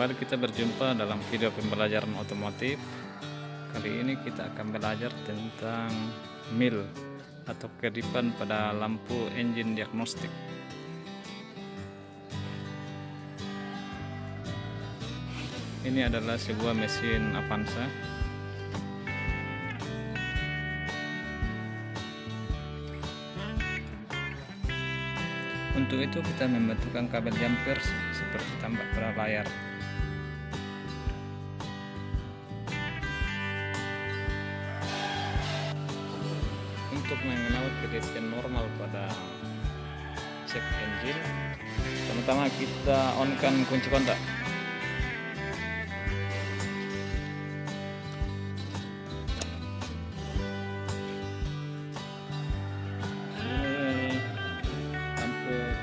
Kembali kita berjumpa dalam video pembelajaran otomotif. Kali ini kita akan belajar tentang mil atau kedipan pada lampu engine diagnostik. Ini adalah sebuah mesin Avanza. Untuk itu kita membutuhkan kabel jumper seperti tampak pada layar. Untuk mengenal kedipan normal pada cek engine, pertama kita on-kan kunci kontak.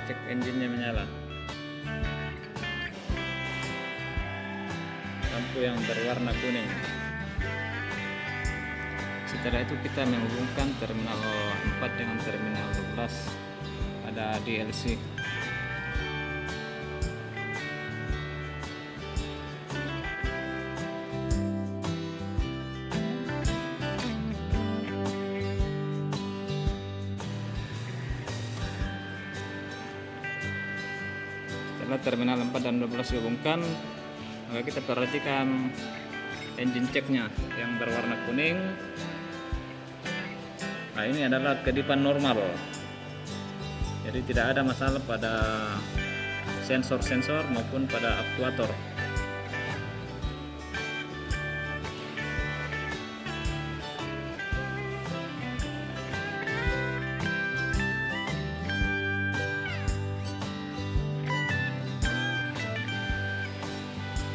Cek engine-nya menyala, lampu yang berwarna kuning. Setelah itu kita menghubungkan terminal 4 dengan terminal 12 pada DLC. Setelah terminal 4 dan 12 dihubungkan, maka kita perhatikan engine checknya yang berwarna kuning. Nah, ini adalah kedipan normal, jadi tidak ada masalah pada sensor-sensor maupun pada aktuator.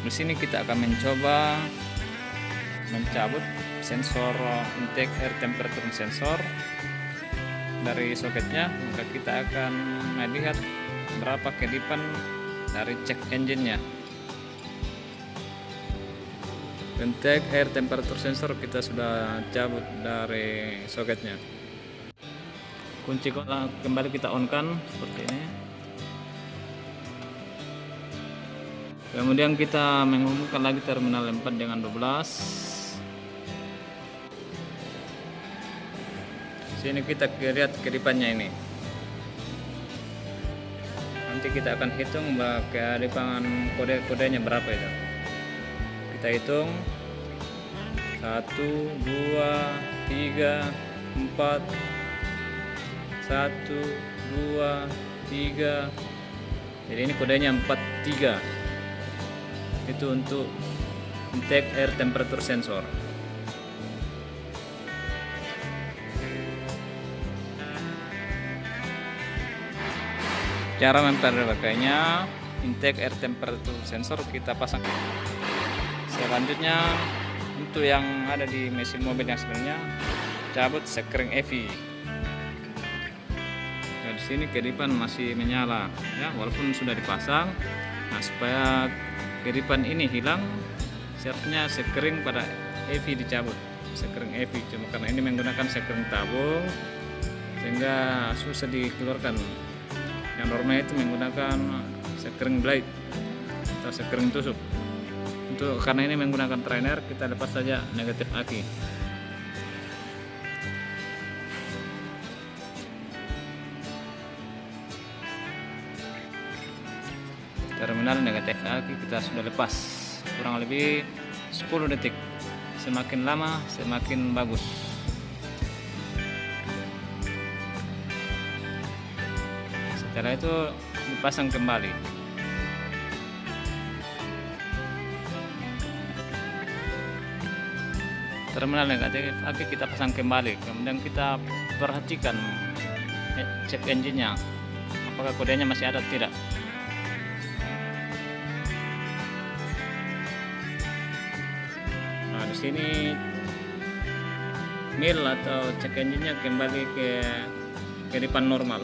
Di sini kita akan mencoba mencabut sensor intake air temperature sensor dari soketnya, maka kita akan melihat berapa kedipan dari cek engine-nya. Intake air temperature sensor kita sudah cabut dari soketnya. Kunci kembali kita on-kan seperti ini. Kemudian kita menghubungkan lagi terminal 4 dengan 12. Sini kita lihat kedipannya ini. Nanti kita akan hitung kedipan kode-kodenya berapa itu. Kita hitung 1, 2, 3, 4, 1, 2, 3. Jadi ini kodenya 43. Itu untuk intake air temperature sensor. Cara memperbaikinya, intake air temperature sensor kita pasang. Selanjutnya untuk yang ada di mesin mobil yang sebenarnya, cabut sekring EV. Nah, di sini kedipan masih menyala ya, walaupun sudah dipasang. Nah, supaya kedipan ini hilang, seharusnya sekring pada EV dicabut, sekring EV. Cuma karena ini menggunakan sekring tabung sehingga susah dikeluarkan. Yang normal itu menggunakan sekring blade atau sekring tusuk. Karena ini menggunakan trainer, kita lepas saja negatif aki. Terminal negatif aki kita sudah lepas, kurang lebih 10 detik. Semakin lama semakin bagus. Setelah itu dipasang kembali. Terminal negatif aki kita pasang kembali. Kemudian kita perhatikan cek engine-nya, apakah kodenya masih ada atau tidak. Nah, di sini mil atau cek engine-nya kembali ke kedipan normal.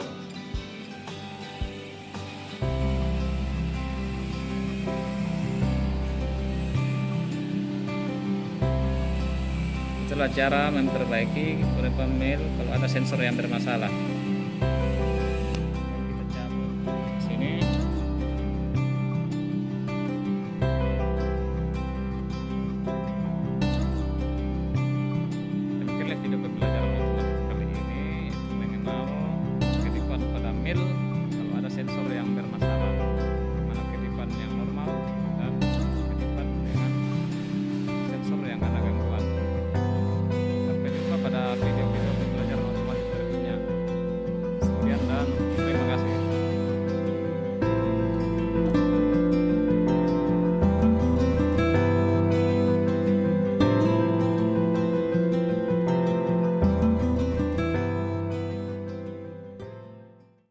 Itulah cara memperbaiki kedipan mil kalau ada sensor yang bermasalah.